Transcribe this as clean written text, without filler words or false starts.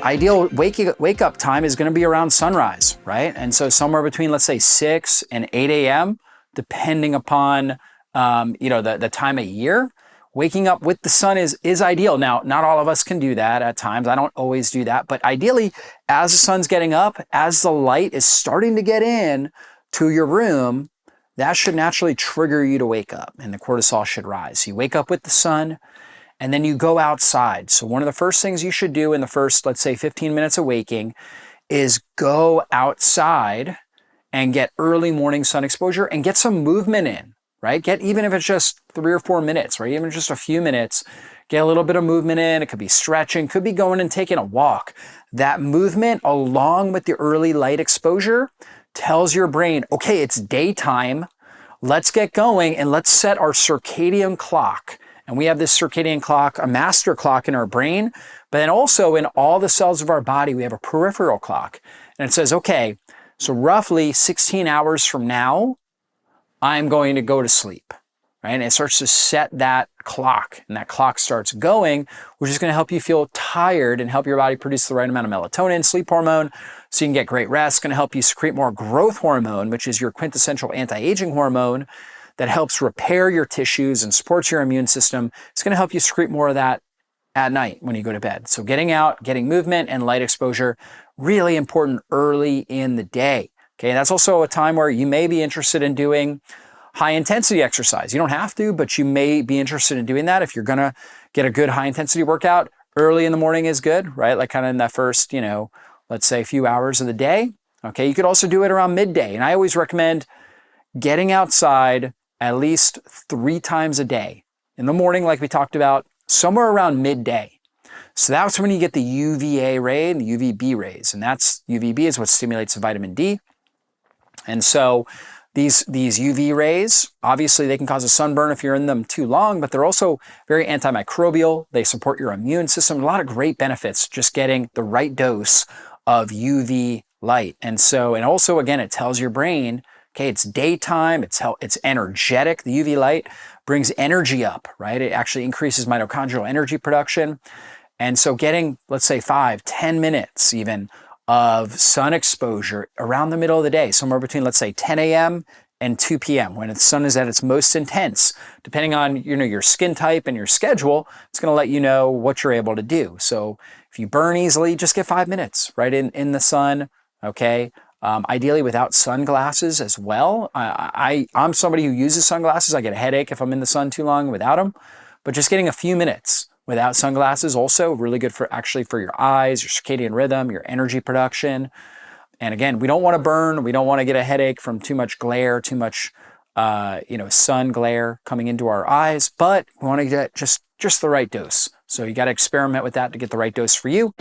ideal wake up time is going to be around sunrise, right? And so somewhere between, let's say 6 and 8 a.m., depending upon, the time of year, waking up with the sun is ideal. Now, not all of us can do that at times. I don't always do that, but ideally, as the sun's getting up, as the light is starting to get in to your room, that should naturally trigger you to wake up and the cortisol should rise. So you wake up with the sun and then you go outside. So one of the first things you should do in the first, let's say 15 minutes of waking is go outside and get early morning sun exposure and get some movement in, right? Even if it's just 3 or 4 minutes, right? Even just a few minutes, get a little bit of movement in. It could be stretching, could be going and taking a walk. That movement along with the early light exposure tells your brain, okay, it's daytime. Let's get going and let's set our circadian clock. And we have this circadian clock, a master clock in our brain, but then also in all the cells of our body, we have a peripheral clock. And it says, okay, so roughly 16 hours from now, I'm going to go to sleep, right? And it starts to set that clock, and that clock starts going, which is going to help you feel tired and help your body produce the right amount of melatonin, sleep hormone, so you can get great rest. It's going to help you secrete more growth hormone, which is your quintessential anti-aging hormone that helps repair your tissues and supports your immune system. It's going to help you secrete more of that at night when you go to bed. So getting out, getting movement and light exposure, really important early in the day. Okay, that's also a time where you may be interested in doing high intensity exercise. You don't have to, but you may be interested in doing that. If you're gonna get a good high intensity workout, early in the morning is good, right? Like kind of in that first, let's say a few hours of the day. Okay, you could also do it around midday. And I always recommend getting outside at least 3 times a day. In the morning, like we talked about, somewhere around midday. So that's when you get the UVA ray and the UVB rays. And that's UVB is what stimulates the vitamin D. And so these UV rays, obviously they can cause a sunburn if you're in them too long, but they're also very antimicrobial. They support your immune system. A lot of great benefits just getting the right dose of UV light. And also again, it tells your brain, okay, it's daytime, it's energetic. The UV light brings energy up, right? It actually increases mitochondrial energy production. And so getting, let's say 5-10 minutes even of sun exposure around the middle of the day, somewhere between, let's say 10 a.m. and 2 p.m. when the sun is at its most intense, depending on, your skin type and your schedule, it's going to let you know what you're able to do. So if you burn easily, just get 5 minutes right in the sun. Okay. Ideally without sunglasses as well. I'm somebody who uses sunglasses. I get a headache if I'm in the sun too long without them, but just getting a few minutes without sunglasses also really good for your eyes, your circadian rhythm, your energy production. And again, we don't want to burn. We don't want to get a headache from too much glare, too much, sun glare coming into our eyes, but we want to get just the right dose. So you got to experiment with that to get the right dose for you.